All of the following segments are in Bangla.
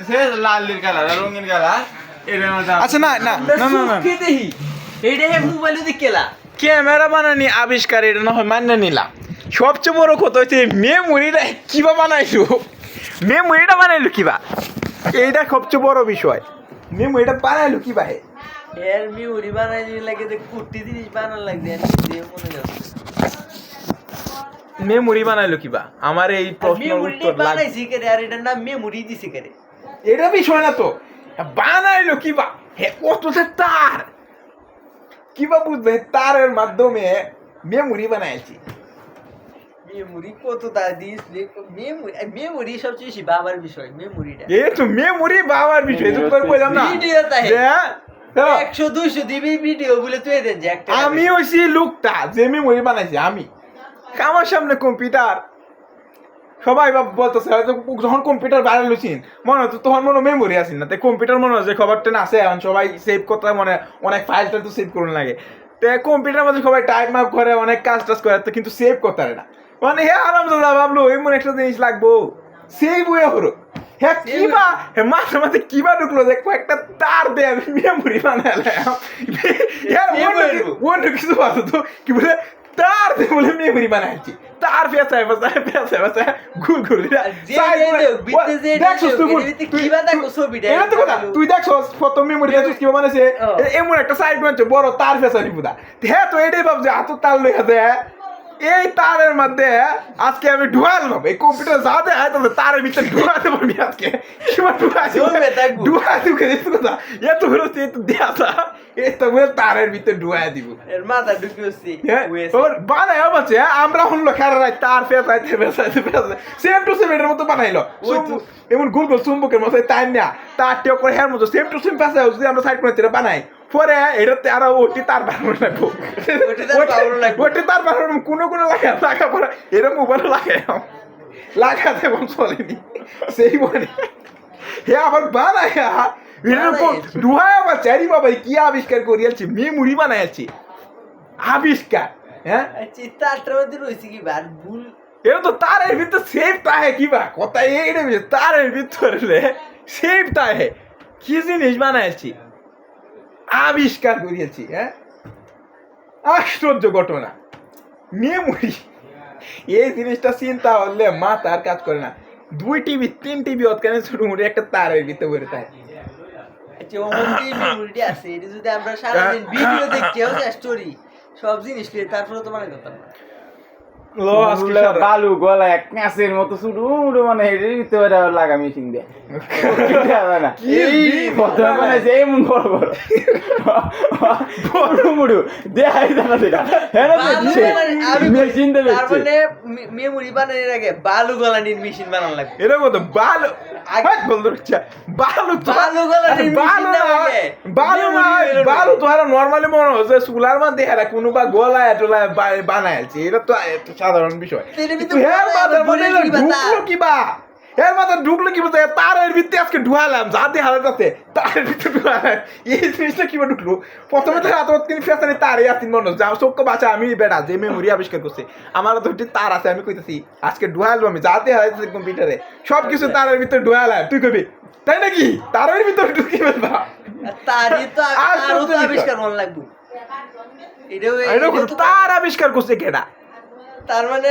সে লাল কালার রঙিন কালার আচ্ছা না না না না না এইটা মোবাইলে দেখলা ক্যামেরা বানানি আবিষ্কার এটা না হয় মান্য নিলাম সবচেয়ে বড় কথা হচ্ছে মেমোরিটা কিবা বানাইলো মেমোরিটা বানাইলো কিবা এইটা সবচেয়ে বড় বিষয় মেমোরিটা বানাইলো কিবা এর মিউরি বানাই দিলে লাগে যে কুটি জিনিস বানান লাগবে মনে যাচ্ছে মেমোরি বানাইলো কিবা আমার এই প্রশ্নের উত্তর বানাইছি কে আর এটার নাম মেমোরি দিছি কে এটা বিষয় না তো বানাইলো কিবা হে কতটা তার কিবা বুঝবে তারের মাধ্যমে মেমোরি বানাইছি মেমোরি কত তা দিস মেমোরি সবচেয়ে বেশি বাবার বিষয় মেমোরিটা এই তো মেমোরি বাবার বিষয় তো তোর কইলাম না ভিডিও তাই যে 100 200 দিবি ভিডিও বলে তুই দেন যে একটা আমি হইছি লোকটা যে মেমোরি বানাইছি আমি আমার সামনে কম্পিউটার সবাই বলতেছে হয়তো যখন কম্পিউটার বাইরে লুচিন মনে হতো তখন মনে মেমোরি আসেন না তাই কম্পিউটার মনে হয় যে খবরটা না আছে এখন সবাই সেভ করতে মনে অনেক ফাইলটা তো সেভ করুন লাগে তো কম্পিউটার মধ্যে সবাই টাইপ মাপ করে অনেক কাজ টাজ করে তো কিন্তু সেভ করতে পারে না মানে হে আরামদাদা ভাবলো এমন একটা জিনিস লাগবো সেভ হয়ে হলো হ্যাঁ কিবা মাঝে মাঝে কিবা ঢুকলো যে কয়েকটা তার দিয়ে আমি মেমোরি বানালাম অন্য কিছু আছে তো কি বলে তার দিয়ে বলে মেমোরি বানাইছি তার পেঁচায় পেঁচায় ঘুর ঘুর তুই দেখছস প্রথম মেমোরি দেখছিস কিবা বানাইছে এমন একটা সাইড বানছে বড় তার পেঁচানি পুদা হ্যাঁ তো এটাই ভাবছে হাত তার লইয়া দেয় এই তারের মধ্যে আজকে আমি ঢুকালাম এই কম্পিউটার যা দেয় তবে তারের ভিতরে ঢুকাতে পারবি আজকে ঢুকাতে কথা এত বেরোচ্ছে এত দেয়া এই তো তারের ভিতরে ঢুকাই দিব এর মাথা ঢুকিয়েছি বানাই বাচ্চা আমরা হলো খেলা রাখ তার পেঁচাইতে পেঁচাইতে পেঁচাইতে সেম টু সেম এটার মতো বানাইলো এমন গোল গোল চুম্বকের মতো তাই না তার টেও করে হ্যার মতো সেম টু সেম পেঁচাই যদি আমরা সাইড করে বানাই পরে এটাতে আরো ওটি তার বানানো লাগবো ওটি তার বানানো কোনো লাগা পরে এটা মোবাইল লাগাতে এবং চলেনি সেই বলে হে আবার বানায় ডুহায় আবার চারি বাবা কি আবিষ্কার করিয়াছি মেমোরি বানাইছি আবিষ্কার হ্যাঁ চিত্তাটার মধ্যে রয়েছে কি বার ভুল এটা তো তারের ভিতর সেফ তাহে কিবা কথা এইটা তারের ভিতরে সেফ তাহে কি জিনিস বানাইছি আবিষ্কার করিয়েছি হ্যাঁ আশ্চর্য ঘটনা মেমোরি এই জিনিসটা চিন্তা হলে মা তার কাজ করে না 2 টিভি 3 টিভি ওখানে ছোটো মোটো একটা তারের ভিতরে ভরে থাকে আছে এটা যদি আমরা সারাদিন ভিডিও দেখতেও স্টোরি সব জিনিস তারপরে তো মানে করতাম না বালু গলা এক কাঁচের মতো শুরু মানে হেঁটে দিতে পারে লাগা মেশিন দিয়ে এমন বড় বড় বড় মুড়ু দেখাই জানা দেখা মেশিন দেবে মানে মেমোরি বানানোর আগে বালু গলানির মেশিন বানানো লাগবে এরকম তো বালু বালু বালু তো আর নর্মালি মনে হচ্ছে চুলার মধ্যে হেরা কোনো বা গলায় টোলায় বানাইছে এটা তো সাধারণ বিষয় ঢুকলো কিবা এর মাথা ঢুকলো কি বলতে তারের ভিত্তি আজকে ঢুয়ালাম যা দিয়ে হালার কাছে তারের ভিতরে ঢুয়ালাম এই জিনিসটা কিবা ঢুকলো প্রথমে তো এত কিন্তু ফেসানি তারে আসিন মনে যা চোখ বাঁচা আমি বেড়া যে মেমোরি আবিষ্কার করছে আমার তো তার আছে আমি কইতেছি আজকে ঢুয়ালাম আমি যা দিয়ে হালাইতেছি কম্পিউটারে সব কিছু তারের ভিতরে ঢুয়ালাম তুই কবি তাই নাকি তারের ভিতরে ঢুকি ফেলবা তারই তো আবিষ্কার মন লাগবে তার আবিষ্কার করছে কেডা তার মানে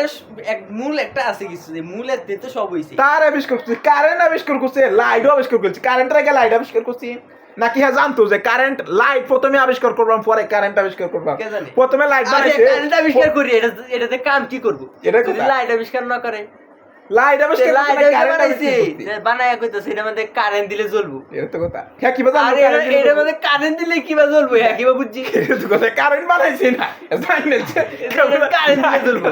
এক মূল একটা আছে কিছু যে মূলের তো সব হইছে তার আবিষ্কার করছে কারেন্ট আবিষ্কার করছে লাইট আবিষ্কার করছে কারেন্টের আগে লাইট আবিষ্কার করছি নাকি হ্যাঁ জানতো যে কারেন্ট লাইট প্রথমে আবিষ্কার করলাম পরে কারেন্ট আবিষ্কার করলাম প্রথমে লাইট বানাইছে কারেন্ট আবিষ্কার করি এটাতে কাম কি করব যদি লাইট আবিষ্কার না করে লাইট আবিষ্কার করে কারেন্ট আইছে বানায়া কইতাছে এটার মধ্যে কারেন্ট দিলে জ্বলবো এটা তো কথা হ্যাঁ কি বাজার এটার মধ্যে কারেন্ট দিলে কিবা জ্বলবো হ্যাঁ কিবা বুঝছি এটা তো কথা কারেন্ট বানাইছে না জানেন কারেন্ট দিলে জ্বলবো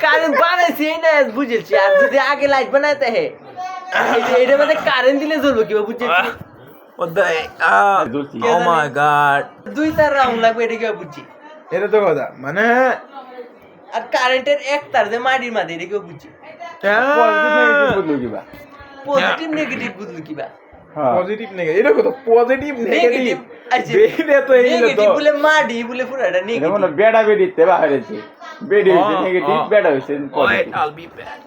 কারেন্ট বানাইছে না বুঝেছি আর যদি আগে লাইট বানাইতে হে এটার মধ্যে কারেন্ট দিলে জ্বলবো কিবা বুঝছি ও মাই গড 2 তার রাউন্ড লাগবে এটা কিবা বুঝছি এটা তো কথা মানে আর কারেন্টের এক তার যে মাটির মাঝে এটা কিবা বুঝছি পজিটিভ নেগেটিভ বুঝলো কিবা পজিটিভ নেগেটিভ এটা কত পজিটিভ নেগেটিভ বেড়ে তো এই নেগেটিভ বলে মাটি বলে পুরাটা নেগেটিভ মানে বেড়া বেড়িতে বাহিরেছে বেড়ি হইছে নেগেটিভ বেড়া হইছে positive I'll be bad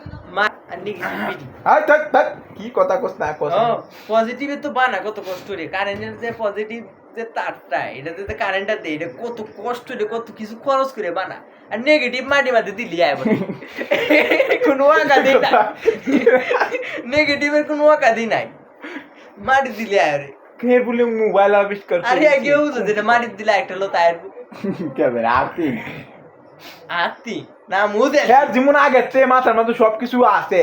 negative I থাক থাক কি কথা কস না কস পজিটিভে তো বানা কত কষ্ট রে কারেন্টের যে পজিটিভ যে তারটা এটাতে যে কারেন্টটা দেয় এটা কত কষ্ট রে কত কিছু খরচ করে বানা আর নেগেটিভ মাটি মাটি দিলি আয় বলে কোনো ওয়াকা দিই না নেগেটিভের কোনো ওয়াকা দিই নাই মাটি দিলি আয় রে ফের বলে মোবাইল আবিষ্কার আরে কেউ তো যেটা মাটি দিলে একটা লো তায়ের কেমন আর্থিক আত্মি না মুদে হ্যাঁ যেমন আগের চেয়ে মাথার মধ্যে সবকিছু আছে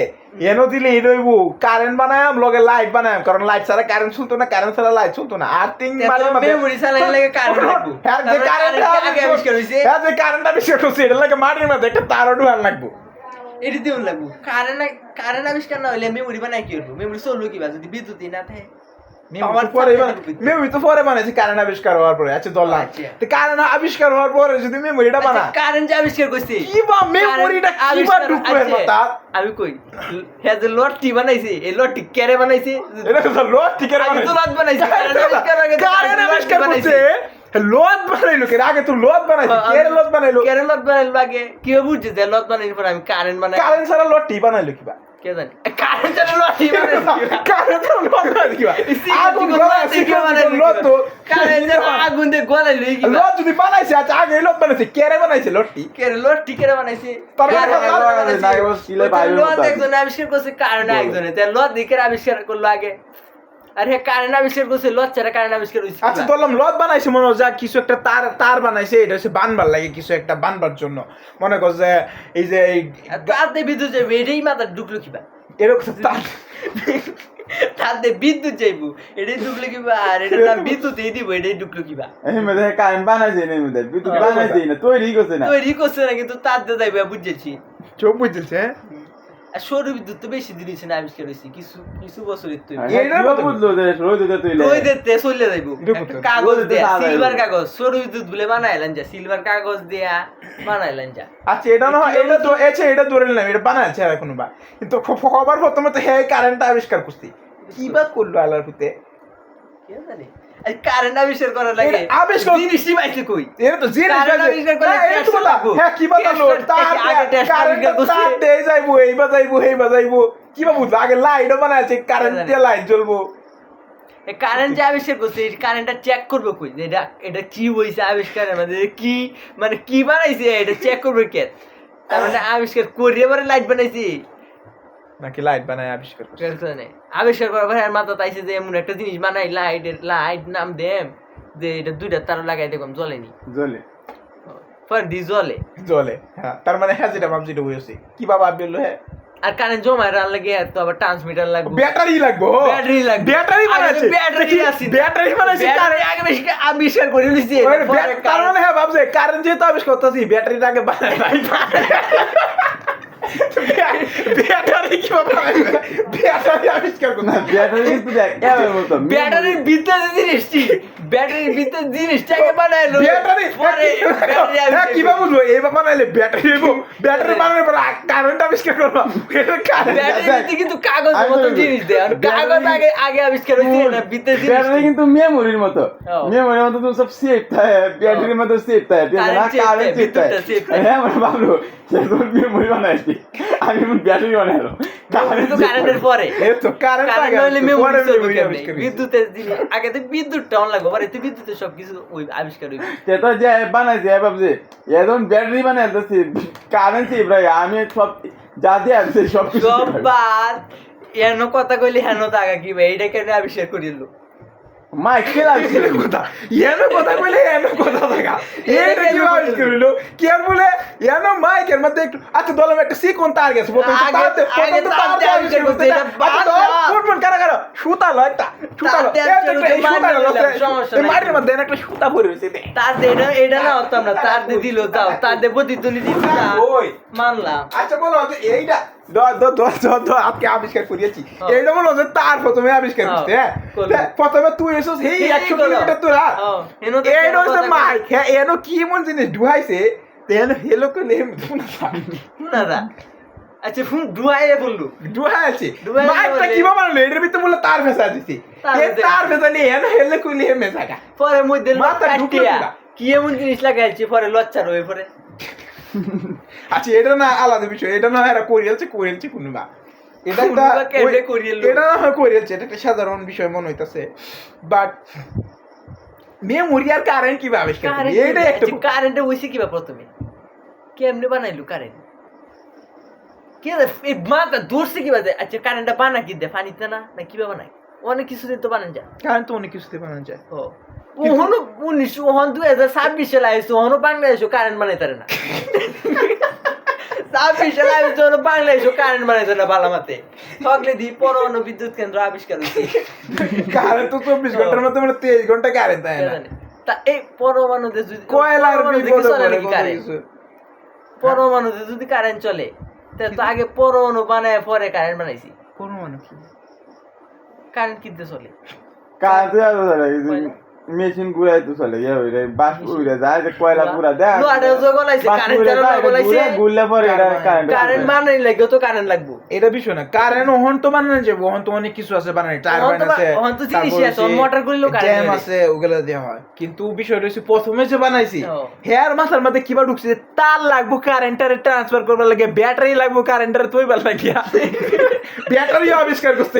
এনো দিলে এই রইব কারেন্ট বানায়াম লগে লাইট বানায়াম কারণ লাইট ছাড়া কারেন্ট চলতো না কারেন্ট ছাড়া লাইট চলতো না আর্থিং মেমোরি চালাইলে লাগে কারেন্ট লাগবে হ্যাঁ যে কারেন্ট আগে আবিষ্কার হইছে হ্যাঁ যে কারেন্ট আবিষ্কার করছে এটা লাগে মাটির মধ্যে একটা তারও ঢুকান লাগবো এটি দিউন লাগবো কারেন্ট আবিষ্কার না হইলে মেমোরি বানাই কি করবো মেমোরি চললো কিবা যদি বিদ্যুৎই না থাকে মেমোরি তো পরে বানাইছি কারেন্ট আবিষ্কার হওয়ার পরে আচ্ছা ধরলাম তো কারেন্ট আবিষ্কার হওয়ার পরে যদি মেমোরিটা বানা কারেন্ট যে আবিষ্কার করছে কি বা মেমোরিটা কি বা ঢুকবে মাথা আমি কই হ্যাঁ যে লটটি বানাইছে এই লটটি কেরে বানাইছে এটা তো লট টিকেট আগে তো লট বানাইছে কারেন্ট আবিষ্কার করছে লট বানাইলো কে আগে তো লট বানাইছে কেরে লট বানাইলো কেরে লট বানাইলো আগে কি বুঝছে যে লট বানাইলো পরে আমি কারেন্ট বানাই কারেন্ট ছাড়া লটটি বানাইলো কিবা কে জানি কারেন্ট ছাড়া লটটি বানাইছে কারেন্ট ছাড়া লট বানাইলো কিবা আগুন বানাইছে কি বানাইলো লট তো কারেন্ট ছাড়া আগুন দিয়ে গলাইলো কি লট যদি বানাইছে আচ্ছা আগে লট বানাইছে কেরে বানাইছে লটটি কেরে লটটি কেরে বানাইছে লট একজন আবিষ্কার করছে কারেন্ট একজনে তাই লট দিকে আবিষ্কার করলো আগে আর হ্যাঁ কারেন্ট আবিষ্কার করছে লট ছাড়া কারেন্ট আবিষ্কার হইছে আচ্ছা বললাম লট বানাইছে মনে হয় যা কিছু একটা তার বানাইছে এটা হচ্ছে বানবার লাগে কিছু একটা বানবার জন্য মনে কর যে এই যে তাতে বিদ্যুৎ যাইব এটাই মাথা ঢুকলো কিবা এরকম তার তাতে বিদ্যুৎ যাইব এটাই ঢুকলো কিবা আর এটা নাম বিদ্যুৎ এই দিব এটাই ঢুকলো কিবা এই মধ্যে কারেন্ট বানাইছে না মধ্যে বিদ্যুৎ বানাইছে না তৈরি করছে না তৈরি করছে না কিন্তু তাতে যাইবে বুঝেছি চোখ বুঝছে আর সৌর বিদ্যুৎ তো বেশি দিন হয়েছে না আবিষ্কার হয়েছে কিছু কিছু বছরের তৈরি বুঝলো যে রোজ দিতে তৈরি ওই দিতে চলে যাইব কাগজ দেয়া সিলভার কাগজ সৌর বিদ্যুৎ বলে বানাইলেন যা সিলভার কাগজ দেয়া বানাইলেন যা আচ্ছা এটা না এটা তো এটা ধরে নিলাম এটা বানাইছে আর কোনো বা কিন্তু খবর প্রথমে তো হ্যাঁ কারেন্টটা আবিষ্কার করছি কি বা করলো আলার পুতে কে জানে আর কারেন্ট আবিষ্কার করার লাগে আবিষ্কার জিনিসই পাইছে কই এটা তো জিনিস আবিষ্কার করে এটা তো হ্যাঁ কি বানালো তার দেই যাইবো এই বাজাইবো এই বাজাইবো কি বা বুঝলো আগে লাইটও বানাইছে কারেন্ট দিয়ে লাইট জ্বলবো এই কারেন্ট যে আবিষ্কার করছে এই কারেন্টটা চেক করবে কই যে এটা কি হইছে আবিষ্কারের মধ্যে কি মানে কি বানাইছে এটা চেক করবে কে তার মানে আবিষ্কার করিয়ে পরে লাইট বানাইছে নাকি লাইট বানায় আবিষ্কার করছে আবিষ্কার করার পরে আর মাথা তাইছে যে এমন একটা জিনিস বানাই লাইট নাম দেম যে এটা দুইটা তার লাগাই দেখুন জ্বলেনি জ্বলে পরে দি জ্বলে জ্বলে হ্যাঁ তার মানে হ্যাঁ যেটা ভাবছি এটা হয়েছে কি বাবা বেরলো হ্যাঁ আর কারেন্ট জমা রান লাগে তো আবার ট্রান্সমিটার লাগবে ব্যাটারি লাগবে ব্যাটারি বানাইছে ব্যাটারি বানাইছে আগে বেশি আবিষ্কার করে নিছি তার মানে হ্যাঁ ভাবছে কারেন্ট যেহেতু আবিষ্কার করতেছি ব্যাটারিটা আগে বানাই ব্যাটারি কি ব্যাটারি আবিষ্কার করতে না ব্যাটারি কিন্তু দেখ এবার বলতো ব্যাটারির ভিতরে জিনিসটি ব্যাটারির ভিতরে জিনিসটাকে বানাইলো ব্যাটারি হ্যাঁ কি বুঝবো এইবার বানাইলে ব্যাটারি ব্যাটারি বানানোর পর কারেন্ট আবিষ্কার করবো ব্যাটারি কিন্তু কাগজের মতো জিনিস দেয় আর কাগজ আগে আবিষ্কার হয়েছে না ভিতরে ব্যাটারি কিন্তু মেমোরির মতো মেমোরির মতো তো সব সেভ থাকে ব্যাটারির মতো সেভ থাকে কারেন্ট সেভ থাকে হ্যাঁ আমরা ভাবলো সেরকম মেমোরি বানাইছি আমি ব্যাটারি বানাইলো তো কারেন্টের পরে তো কারেন্ট কারেন্ট হইলে মেমোরি চলবে কেমনে বিদ্যুতের জিনিস আগে তো বিদ্যুৎটা অন লাগবে পরে তো বিদ্যুতের সবকিছু ওই আবিষ্কার হইবে সেটা যে বানাইছে ভাবছি একদম ব্যাটারি বানাইতেছি কারেন্ট সেভ রাখে আমি সব যা দিয়ে আছে সব সব বাদ এন কথা কইলে হেন তো আগা কি ভাই এটা কেন আবিষ্কার করিল মাইকেল আছে কথা এনো কথা কইলে এনো কথা থাকা এটা কি আবিষ্কার হইলো কি আর বলে এনো মাইকের মধ্যে একটু আচ্ছা দলম একটা সিকোন তার গেছে প্রথম তো তার আবিষ্কার করতে এটা ফুটবল কারা কারা সুতা লয় তা সুতা এই মাটির মধ্যে একটা সুতা পড়ে রয়েছে তার এটা না হতাম না তার দিয়ে দিল দাও তার দিয়ে প্রতিদ্বন্দ্বী দিল মানলাম আচ্ছা বলো এইটা আজকে আবিষ্কার করিয়েছি এইটা বলো যে তার প্রথমে আবিষ্কার করতে হ্যাঁ প্রথমে তুই এসেছিস এই 100 কিলোমিটার তোরা এইটা হচ্ছে মাইক হ্যাঁ এনো কি এমন জিনিস ঢুকাইছে তেন হেলো কে নেম না দা আচ্ছা ফোন ডুয়াইয়ে বললু ডুয়াইছে মাইকটা কি বানালো এর ভিতরে বলে তার ফেসা দিছি এই তার ফেসা নিয়ে এনো হেলে কইলে হেমে জায়গা পরে মধ্যে মাথা ঢুকিয়া কি এমন জিনিস লাগাইছে পরে লচ্চার হয়ে পরে আচ্ছা এটা না আলাদা বিষয় এটা না এরা করিয়েছে কোনো বা এটা একটা এটা না হয় করিয়েছে, এটা একটা সাধারণ বিষয় মনে হইতাছে, বাট মেমোরি আর কারেন্ট কিভাবে আবিষ্কার করলি? এটা একটা কারেন্টে হইছে কিভাবে প্রথমে কেমনে বানাইলো কারেন্ট কে এই মাথা ধরছে কিভাবে? আচ্ছা কারেন্টটা বানা কি দে পানিতে না না কিভাবে বানায়? অনেক কিছু দিয়ে তো বানান যায়, কারেন্ট তো অনেক কিছুতে বানানো যায়। ও ওহনো 2026 সালে আইছে, ওহনো বাংলাদেশও কারেন্ট বানাইতারে না। 26 সালে আইছে, ওহনো বাংলাদেশও কারেন্ট বানাইতারে না ভালো মতে। সকলে দি পরমাণু বিদ্যুৎ কেন্দ্র আবিষ্কার হইছে। কারেন্ট তো 24 ঘন্টার মধ্যে মানে 23 ঘন্টা কারেন্ট দেয় না। তা এই পরমাণুতে যদি কয়লার বিপদ চলে কারেন্ট, পরমাণুতে যদি কারেন্ট চলে তা তো আগে পরমাণু বানায় পরে কারেন্ট বানাইছি। পরমাণু কি কারেন্ট কিনতে চলে কাজে আর মেশিন ঘুরাই তো চলে গিয়ে ওই বাস উড়ে যায় যে কয়লা পুরা দেয় লোহাটা জগলাইছে কারেন্ট জগলাইছে ঘুরলে পরে এটা কারেন্ট বানাই লাগে তো কারেন্ট লাগবে। এটা বিষয় না, কারেন্ট ওহন তো বানানো যাবে, ওহন তো অনেক কিছু আছে বানানো, টারবাইন আছে, ওহন তো জিনিস আছে, মোটর গুলো কারেন্ট জ্যাম আছে, ওগুলা দেওয়া হয়। কিন্তু বিষয়টা হচ্ছে প্রথমে যে বানাইছি হেয়ার মাথার মধ্যে কিবা ঢুকছে, তার লাগবো কারেন্টারে ট্রান্সফার করবার লাগে, ব্যাটারি লাগবো কারেন্টারে তৈবার লাগিয়া ব্যাটারি আবিষ্কার করতে।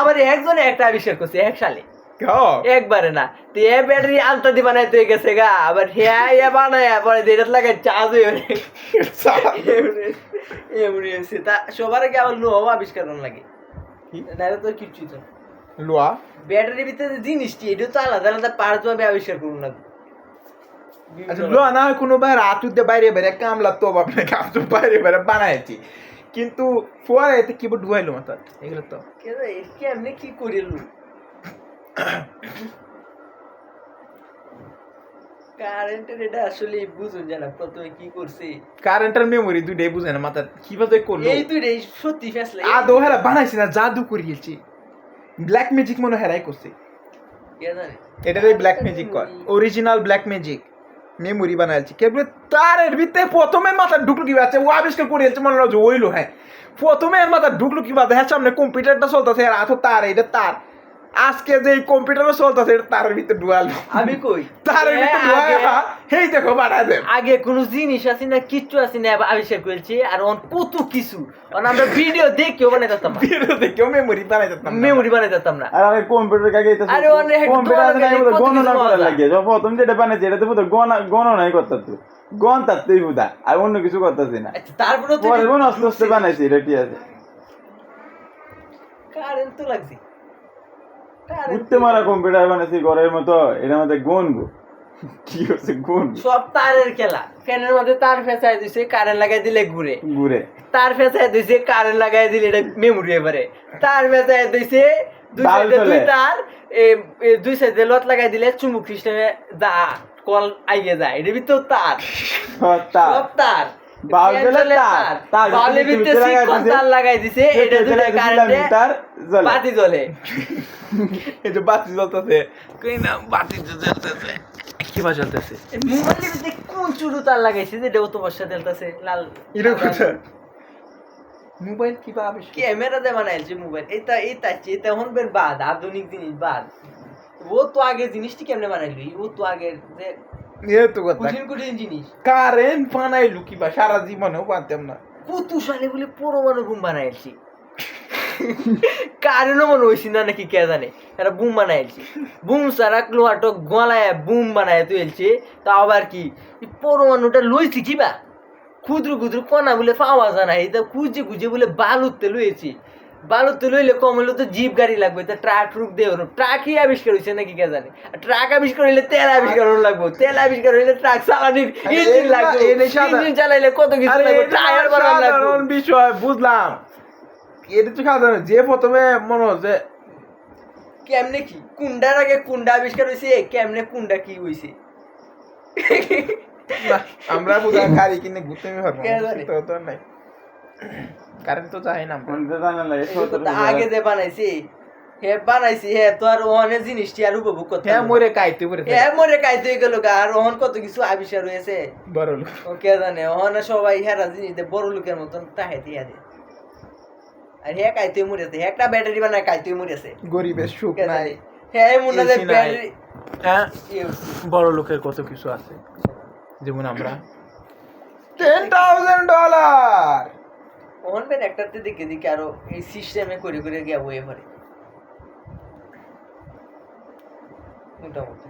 আবার একজনে একটা আবিষ্কার করছে এক সালে, হ্যাঁ একবারে না তো এ ব্যাটারি আলতা দি বানাইতে গেছে গা, আবার হ্যাঁ বানায় পরে যেটা লাগাই চার্জ হয়ে এমনি হয়েছে। তা সবার আগে আবার লোহাও আবিষ্কার করার লাগে, নাহলে তো কিছুই তো লোহা ব্যাটারির ভিতরে জিনিসটি এটা তো আলাদা আলাদা পার্টস ভাবে আবিষ্কার করুন লাগবে। আচ্ছা লোহা না হয় কোনো বাইরে আতুতে বাইরে বাইরে কামলা তো আপনার কাম তো বাইরে বাইরে বানাইছি, কিন্তু পরে এতে কিবোর্ড ঢুকাইলো মাথা এগুলো তো কেমনে কি করিল কারেন্টের এটা আসলে বুঝুন জানা প্রথমে কি করছে। কারেন্টের মেমোরি দুইটাই বুঝে না মাথা কিভাবে করলো, এই দুইটাই সত্যি ফেসলা আদৌ হেরা বানাইছে না জাদু করিয়েছি, ব্ল্যাক ম্যাজিক মনে হেরাই করছে, কে জানে এটারই ব্ল্যাক ম্যাজিক কর, অরিজিনাল ব্ল্যাক ম্যাজিক মেমোরি বানাইছি। কেবল তারের ভিতরে প্রথমে মাথা ঢুকলো কি আছে ও আবিষ্কার করিয়েছে মনে হচ্ছে ওইলো, হ্যাঁ প্রথমে এর মাথা ঢুকলো কি বাদ, হ্যাঁ সামনে কম্পিউটারটা চলতেছে আর আতো তার, এটা তার আজকে যে কম্পিউটারও চলতেছে এটা তারের ভিতরে ঢুকালো, আমি কই তারের ভিতরে ঢুকায়া হেই দেখো বানায় দেন। আগে কোনো জিনিস আছে না কিচ্ছু আছে না আবিষ্কার করেছে, আর অন কত কিছু আমরা ভিডিও দেখেও বানাইতাম, ভিডিও দেখেও মেমোরি বানাইতাম, মেমোরি বানাইতাম না। আর আমি কম্পিউটার কাকে এটা আরে অনেক কম্পিউটার নাই বলে গণনা করা লাগে, যখন প্রথম যেটা বানাইছে এটা তো পুরো গণনাই করতেছে, গণ তাতেই বুঝা আর অন্য কিছু করতেছি না। তারপরে তো পরে কোন আস্তে আস্তে বানাইছি এটা ঠিক আছে। কারেন্ট তো লাগছে, উঠতে মারা কম্পিউটার বানাইছি ঘরের মতো, এটার মধ্যে গুণ গো কি হচ্ছে গুণ সব তারের খেলা, ফ্যানের মধ্যে তার ফেসাই দিছে কারেন্ট লাগাই দিলে ঘুরে ঘুরে, তার ফেসাই দিছে কারেন্ট লাগাই দিলে এটা মেমোরি এবারে, তার ফেসাই দিছে দুই সাইডে দুই তার দুই সাইডে লট লাগাই দিলে চুম্বক সিস্টেমে যা কল আইগে যায়, এর ভিতর তার সব তার লাগাই দিছে, এটা দুটো কারেন্টে বাতি জ্বলে, এই যে বাতি জ্বলতেছে কই না বাতি জ্বলতেছে কিবা জ্বলতেছে, মোবাইলের ভিতরে কোন চুরু তার লাগাইছে যে এটা তোমার সাথে জ্বলতেছে লাল এরকম মোবাইল কিবা আবিষ্কার ক্যামেরা দিয়ে বানাইছে মোবাইল, এটা হনবের বাদ আধুনিক জিনিস বাদ, ও তো আগে জিনিসটি কেমনে বানাইলি, ও তো আগে যে কঠিন জিনিস কারেন্ট বানাইলো কিবা সারা জীবনেও পারতাম না, কত সালে বলে পরমাণু বুম বানাইছি, কারেন্টও মনে হয়েছি না নাকি কে জানে, এরা বুম বানাইছি, বুম সারা লোহাটো গলায় বুম বানায় তুলছে, তা আবার কি পরমাণুটা লইছি কিবা ক্ষুদ্র ক্ষুদ্র কণা বলে পাওয়া যায় না, এটা খুঁজে খুঁজে বলে বালুতে লইছি, বালুতে লইলে কম হলে তো জিপ গাড়ি লাগবে, তা ট্রাক ট্রুক দিয়ে ট্রাকই আবিষ্কার হয়েছে নাকি কে জানে, ট্রাক আবিষ্কার হইলে তেল আবিষ্কার লাগবে, তেল আবিষ্কার হইলে ট্রাক চালানির ইঞ্জিন লাগবে, ইঞ্জিন চালাইলে কত কিছু লাগবে, টায়ার বানানো লাগবে, বিষয় বুঝলাম। এটা তো সাধারণ যে প্রথমে মনে হচ্ছে কেমনে কি কুন্ডার আগে কুন্ডা আবিষ্কার হয়েছে, কেমনে কুন্ডা কি হয়েছে আমরা বুঝা গাড়ি কিনে ঘুরতে পারবো তো নাই, কারেন্ট তো চাই না আগে যে বানাইছি হে বানাইছি হে তো আর ওখানে জিনিসটি আর উপভোগ করতে হ্যাঁ মরে কাইতে পারে, হ্যাঁ মরে কাইতে গেল আর ওখান কত কিছু আবিষ্কার হয়েছে বড় লোক ও কে জানে, ওখানে সবাই হেরা জিনিস বড় লোকের মতন তাহে দিয়া দেয়, আর হে কাইতে মরেছে, একটা ব্যাটারি বানায় কাইতে মরেছে, গরিবের সুখ নাই, হ্যাঁ মনে হয় ব্যাটারি, হ্যাঁ বড় লোকের কত কিছু আছে, যেমন আমরা $10,000 ওহন বেন একটাতে দেখে দেখে আরো এই সিস্টেমে করে করে গিয়া বইয়ে পড়ে মোটামুটি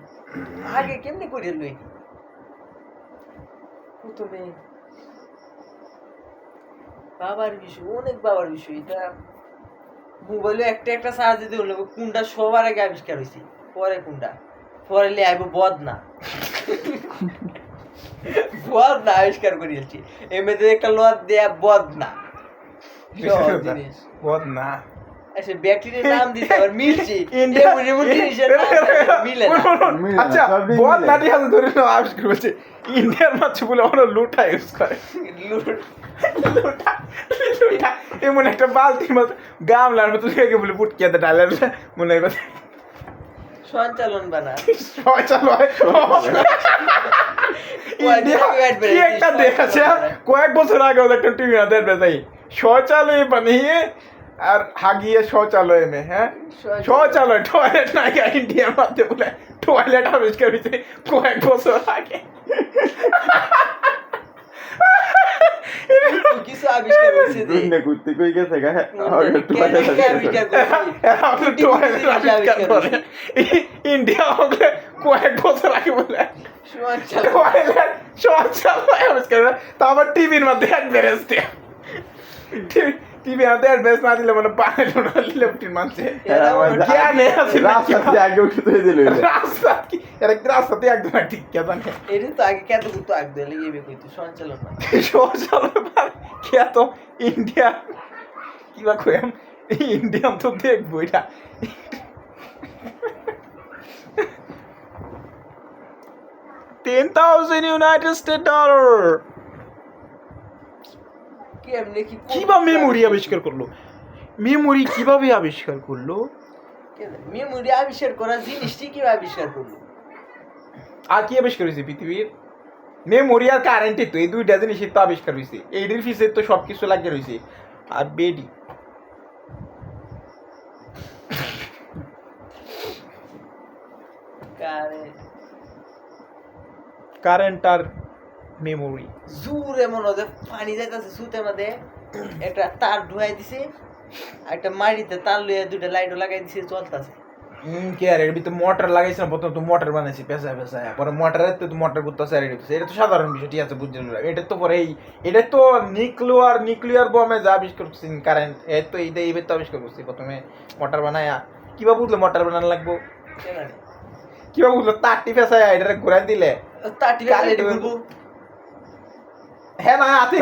আগে কেমনি করে লই প্রথমে বাবার বিষয় অনেক বাবার বিষয় এটা মোবাইলে একটা একটা সার্চ দিতে হলো কোনটা সবার আগে আবিষ্কার হয়েছে পরে কোনটা পরে লে আইব বদনা বদনা আবিষ্কার করিয়েছি এমনিতে একটা লোয়ার দেয়া বদনা সব জিনিস বদনা আচ্ছা ব্যাকটেরিয়ার নাম দিতে আবার মিলছে এমন জিনিসের নাম মিলে না আচ্ছা বদনা দিয়ে হাতে ধরে নাও আবিষ্কার করছে ইন্ডিয়ার মাছ বলে আমরা লুটা ইউজ করে লুটা এমন একটা বালতির মতো গামলার মতো লেগে বলে পুটকিয়াতে ডালের মনে হয় সঞ্চালন বানা কি একটা দেখেছে কয়েক বছর আগে ওদের একটা টিভি আদের বেজাই শৌচালয় বানিয়ে আর হাগিয়ে শৌচালয় মে হ্যাঁ শৌচালয় টয়লেট না ইন্ডিয়ার মধ্যে বলে টয়লেট আবিষ্কার হয়েছে কয়েক বছর আগে কিছু আবিষ্কার হয়েছে যে দুনিয়া ঘুরতে কই গেছে গা ইন্ডিয়া হবে কয়েক বছর আগে বলে শৌচালয় আবিষ্কার তা আবার টিভির মধ্যে অ্যাডভারেজ দেয় টিভি হাতে অ্যাডভারেজ না দিলে মানে বানাইলো না লেফটির মানছে জ্ঞানে আছে রাস্তাতে আগে উঠে তো দিল রাস্তা কি এর রাস্তাতে একদম ঠিক কে জানে এটা তো আগে কত তো আগে দিলে ইবে কইতো সঞ্চালন না শৌচালয় কে তো ইন্ডিয়া কি বা কইম ইন্ডিয়ান তো দেখবো এটা $10,000 কেমনে কি কিভাবে মেমোরি আবিষ্কার করলো মেমোরি কিভাবে আবিষ্কার করলো মেমোরি আবিষ্কার করা জিনিসটি কি আবিষ্কার করলো আর কি আবিষ্কার হয়েছে পৃথিবীর মেমোরি আর কারেন্টই তো এই দুইটা জিনিসই তো আবিষ্কার হয়েছে এইটির ফিসে তো সবকিছু লাগিয়ে রয়েছে আর বেডি কারেন্ট আর মেমোরি জোরে মনে হয় পানি যাইতেছে সুতের মধ্যে একটা তার ঢুয়াই দিছে একটা মাটিতে তার লইয়া দুইটা লাইটও লাগাই দিছে চলতেছে কে আর এর ভিতরে মোটর লাগাইছে না প্রথম তো মোটর বানাইছি পেশা পেশা পরে মোটরের তো মোটর করতেছে আর এটা তো সাধারণ বিষয় ঠিক আছে বুঝছেন এটা তো পরে এটা তো নিউক্লিয়ার বোমে যা আবিষ্কার করছেন কারেন্ট এই তো এইবার তো আবিষ্কার করছি প্রথমে মোটর বানায়া কিভাবে বুঝলো মোটর বানানো লাগবো কিভাবে বুঝলো তারটি পেশা এটা ঘুরাই দিলে তারটি ঘুরবো হ্যাঁ না হাতে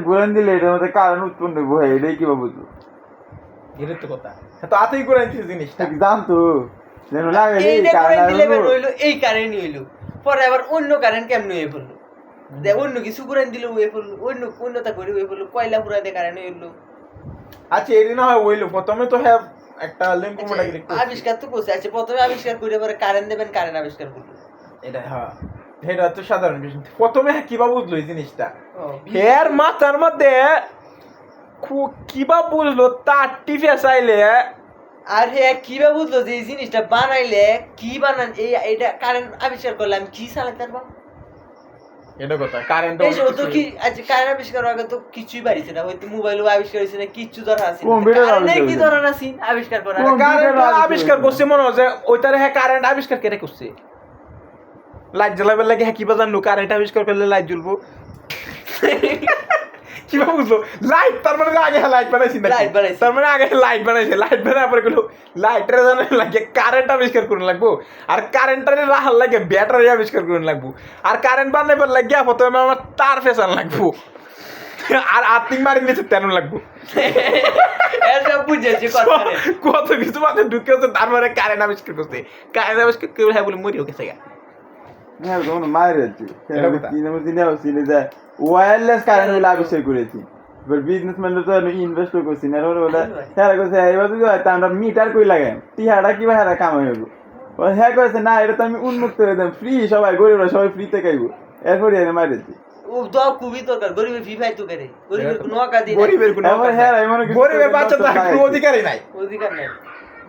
ঘুরান দিলে এটার মধ্যে কারণ উৎপন্ন হয়ে এটাই কিভাবে বুঝবো এটার তো কথা তো হাতেই ঘুরাই দিচ্ছে জিনিসটা জানতো যেন লাগে এই কারেন্ট হইলো পরে আবার অন্য কারেন্ট কেমন হয়ে পড়লো অন্য কিছু ঘুরান দিলে হয়ে পড়লো অন্যতা করে হয়ে পড়লো কয়লা পুরাতে কারেন্ট হইলো আচ্ছা এদিন হয় হইলো প্রথমে তো হ্যাঁ একটা লেম্পু মোটাগিরি আবিষ্কার তো করছে আচ্ছা প্রথমে আবিষ্কার করে পরে কারেন্ট দেবেন কারেন্ট আবিষ্কার করলো এটা হ্যাঁ এটা তো সাধারণ বিষয় প্রথমে কিভাবে বুঝলো এই জিনিসটা এর মাথার মধ্যে কিভাবে বুঝলো তার টিপে চাইলে আর হ্যাঁ কিভাবে বুঝলো যে এই জিনিসটা বানাইলে কি বানান এইটা কারেন্ট আবিষ্কার করলে আমি কি চালাতে পারবো এটা কথা কারেন্ট তো কি আচ্ছা কারেন্ট আবিষ্কার আগে তো কিছুই বাড়িছে না হয়তো মোবাইলও আবিষ্কার হয়েছে না কিচ্ছু ধরা আছে কি ধরনের আছে আবিষ্কার করা কারেন্ট আবিষ্কার করছে মনে হয় যে ওইটারে হ্যাঁ কারেন্ট আবিষ্কার কেটে করছে লাইট জ্বালাবার লাগে হ্যাঁ কিবা জানলো কারেন্ট আবিষ্কার করলে লাইট জ্বলবো কিভাবে বুঝলো লাইট তার মানে আগে লাইট বানাইছি তার মানে আগে লাইট বানাইছে লাইট বানার পরে গেলো লাইটের জানা লাগে কারেন্ট আবিষ্কার করুন লাগবো আর কারেন্টের রাহার লাগে ব্যাটারি আবিষ্কার করুন লাগবো আর কারেন্ট বানাইবার লাগে প্রথমে আমার তার ফেসান লাগবো আর আর্থিং মারি নিচে তেন লাগবো কত কিছু মাথায় ঢুকে হচ্ছে তারপরে কারেন্ট আবিষ্কার করছে কারেন্ট আবিষ্কার করে হ্যাঁ বলে মরিও গেছে গা মায়ের ওয়্যারলেস কারেন্ট বলে আবিষ্কার করেছি এবার বিজনেসম্যানরা তো ইনভেস্ট করছি না হ্যাঁ করছে এবার যদি হয়তো আমরা মিটার কই লাগাই টিহাটা কিবা হ্যাঁ কামাই হইব হ্যাঁ করেছে না এটা তো আমি উন্মুক্ত করে দেব ফ্রি সবাই গরিবরা সবাই ফ্রিতে খাইব এরপরে এনে মারেছি ও তো খুবই দরকার গরিবের ফি ফাই তো করে গরিবের কোনো অকাদি নাই গরিবের কোনো হ্যাঁ গরিবের বাচ্চা তো কোনো অধিকারই নাই অধিকার নাই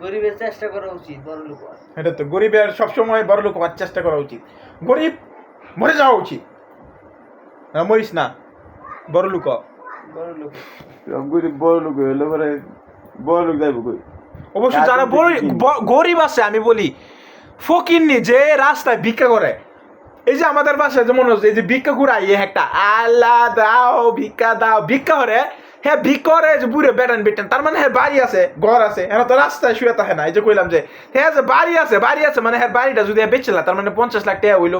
গরিবের চেষ্টা করা উচিত বড় লোক এটা তো গরিবের সবসময় বড় লোক হওয়ার চেষ্টা করা উচিত গরিব মরে যাওয়া উচিত মরিস না বড় লোক বড় লোক সব গরিব বড় লোক হইলে পরে বড় লোক যাইব কই অবশ্য যারা বড় গরিব আছে আমি বলি ফকিন্নি যে রাস্তায় ভিক্ষা করে এই যে আমাদের বাসায় যেমন হচ্ছে এই যে ভিক্ষা ঘুরাই একটা আল্লাহ দাও ভিক্ষা করে হ্যাঁ ভিক্ষা করে যে বুড়ে বেটান তার মানে হ্যাঁ বাড়ি আছে ঘর আছে হ্যাঁ তো রাস্তায় শুয়ে থাকে না এই যে কইলাম যে হ্যাঁ যে বাড়ি আছে মানে হ্যাঁ বাড়িটা যদি বেচলা তার মানে 50 লাখ টাকা হইলো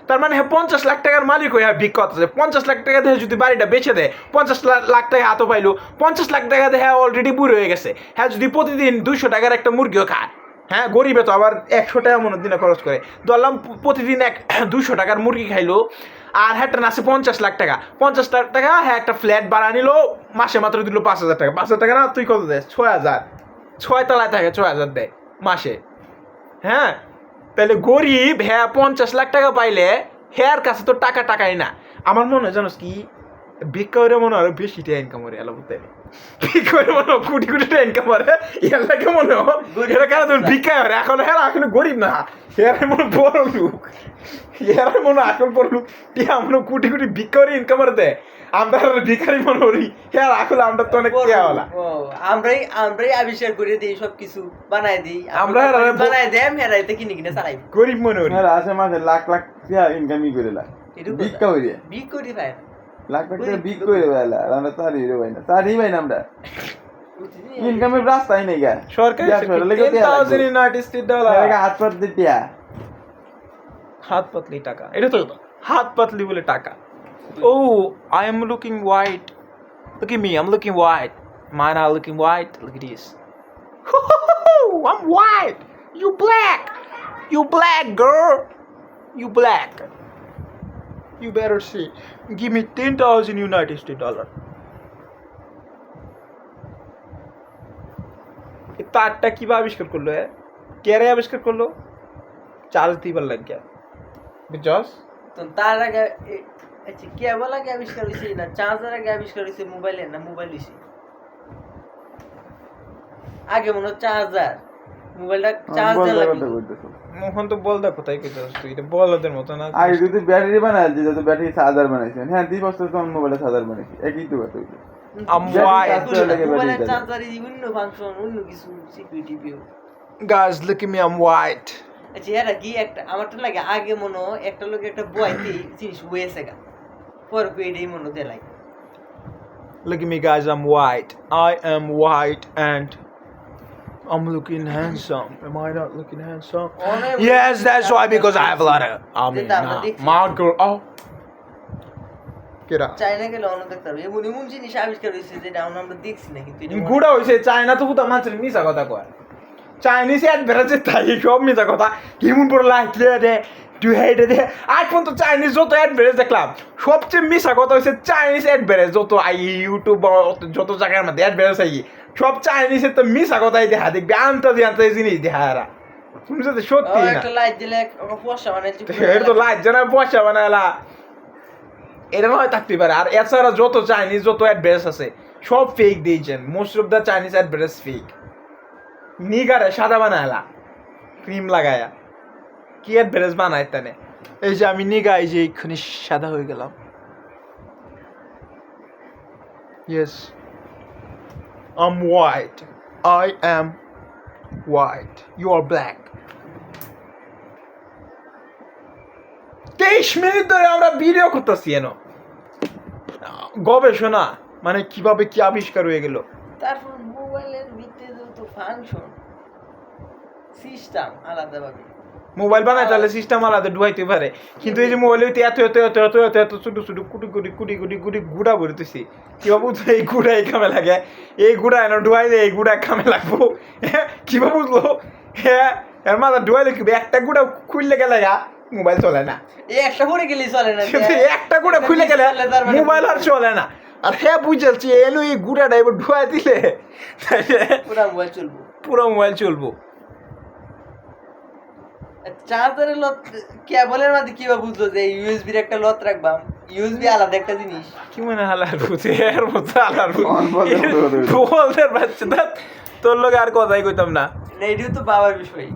তার মানে হ্যাঁ 50 লাখ টাকার মালিক হয়ে হ্যাঁ ভিক্ষা করতেছে 50 লাখ টাকা দিয়ে যদি বাড়িটা বেচে দেয় 50 লাখ টাকা হাতও পাইলো 50 লাখ টাকা দিয়ে হ্যাঁ অলরেডি বুড়ো হয়ে গেছে হ্যাঁ যদি প্রতিদিন 200 টাকার একটা মুরগিও খায় হ্যাঁ গরিবে তো আবার 100 টাকা মনে দিনে খরচ করে ধরলাম প্রতিদিন 200 টাকার মুরগি খাইলো আর হ্যাঁ আছে 50 লাখ টাকা 50 লাখ টাকা হ্যাঁ একটা ফ্ল্যাট ভাড়া নিল মাসে মাত্র দিল 5,000 টাকা 5,000 টাকা না তুই কত দেয় 6,000 6 তলায় থাকে 6,000 দেয় মাসে হ্যাঁ তাহলে গরিব হ্যাঁ 50 লাখ টাকা পাইলে হ্যার কাছে তো টাকাই না আমার মনে হয় জানোস কি ভিক্ষা করে মনে হয় বেশি টাকা ইনকাম করে এলা বলতে ভিক্ষা করে মনে হয় কোটি টাকা ইনকাম করে এলাকে মনে হয় এরা কেন তুমি ভিক্ষা করে এখন হ্যাঁ এখন গরিব না হেরাই মনে বড় লোক হেরাই মনে এখন বড় লোক টিয়া মনে কোটি ভিক্ষা করে ইনকাম করে দেয় আমরা ভিখারি মনে করি হ্যাঁ আসলে আমরা তো অনেক টিয়াওয়ালা আমরাই আবিষ্কার করে দিই সব কিছু বানাই দিই আমরা বানাই দেয় হেরাইতে কিনে চালাই গরিব মনে করি আছে মাসে লাখ টাকা ইনকামই করে লা ভিক্ষা হইরে বিক করি ভাই লাখ টাকা বিক করে বেলা আমরা তারি রে ভাই না তারি ভাই না আমরা ইনকামের রাস্তাই নেই গা সরকারি 10,000 ইউনাইটেড স্টেট ডলার হাত পাত দিতিয়া হাত পাতলি টাকা এটা তো হাত পাতলি বলে টাকা Oh, I am looking white. Look at me, I'm looking white. Mine are looking white. Look at this. I'm white. You black. You black, girl. You black. You better see. Give me 10,000 United States dollar. তারটা কিভাবে আবিষ্কার করলো কে আবিষ্কার করলো চার্জ দিবার লাগিয়া বুঝছস তো তার আগে আচ্ছা কেবল আগে আবিষ্কার হয়েছে না চার্জার আগে আবিষ্কার হয়েছে মোবাইলে না মোবাইল হয়েছে আগে মনে হয় চার্জার মোবাইলটা চার্জার লাগবে মোহন তো বল দা কোথায় কইতাছ তুই এটা বলদের মত না আগে যদি ব্যাটারি বানায় যে তো ব্যাটারি চার্জার বানাইছেন হ্যাঁ 2 বছর তো মোবাইলে চার্জার বানাইছি একই তো কথা মোবাইলের চার্জারে অন্য ফাংশন অন্য কিছু security view guys look at me I am white আচ্ছা এরা কি একটা আমার তো লাগে আগে মনে হয় একটা লোক একটা বইতে জিনিস হয়েছে গা পর পেডেই মনে হতে লাগে Look at me guys, I'm white. I am white and I'm looking handsome. Am I not looking handsome? Yes, that's why because I have a lot of mild girl. Oh. Get up. China গেলে অন্য দেখতে হবে এমন জিনিস আবিষ্কার হয়েছে যেটা আমরা দেখছি না কিন্তু গুড়া হয়েছে চায়না তো কোথাও মানুষের মিশা কথা কয় চাইনিজ অ্যাডভার্টাইজে তাই সব মিশা কথা কেমন পুরো লাইট দে তুই হেঁটে দে আজ পর্যন্ত চাইনিজ যত অ্যাডভার্টাইজ দেখলাম সবচেয়ে মিশা কথা হচ্ছে চাইনিজ অ্যাডভার্টাইজ যত ইউটিউব যত জায়গার মধ্যে অ্যাডভার্টাইজ আই সব চাইনিজের তো মিশা কথাই দেখা দেখবি আনতে জিনিস দেখা এরা তুমি যদি সত্যি না একটা লাইট দিলে পয়সা বানাইছি এটা তো লাইট জানা পয়সা বানালা এটা নয় থাকতে পারে আর এছাড়া যত চাইনিজ যত অ্যাডভার্টাইজ আছে সব ফেক দিয়েছেন most of the Chinese advertise fake নিগারে সাদা বানায়লা ক্রিম লাগায়া কি অ্যাডভার্টাইজ বানায় তানে এই যে আমি নিগা এই যে এক্ষুনি সাদা হয়ে গেলাম yes I'm white. I am white. You are black. 23 minute ধরে আমরা ভিডিও করতেছি এনো গবেষণা মানে কিভাবে কি আবিষ্কার হয়ে গেল তারপর মোবাইলের ভিতরে যত ফাংশন সিস্টেম আলাদাভাবে মোবাইল বানায় তাহলে সিস্টেম আলাদা ডুবাইতে পারে কিন্তু এই যে মোবাইলে এত ছোট ছোট কুটি গুড়া ভরতেছি কিভাবে বুঝলো এই গুড়া এই কামে লাগে এই গুড়া এনে ডুবাইলে এই গুড়া কামে লাগবো হ্যাঁ কিভাবে বুঝলো হ্যাঁ এর মাথা ডুবাইলে কি একটা গুড়া খুললে গেলে মোবাইল চলে না একটা করে গেলেই চলে না কিন্তু একটা গুড়া খুলে গেলে মোবাইল আর চলে না আর হ্যাঁ বুঝাচ্ছি এলো এই গুড়াটা এবার ডুবাই দিলে পুরো মোবাইল চলবো চার্জারের লত কেবলের মধ্যে কিভাবে বুঝলো যে ইউএসবির একটা লত রাখবাম ইউএসবি আলাদা একটা জিনিস কি মনে হালার বুঝে এর মতো হালার বলতে পারছি না তোর লোক আর কথাই কইতাম না এটাও তো বাবার বিষয়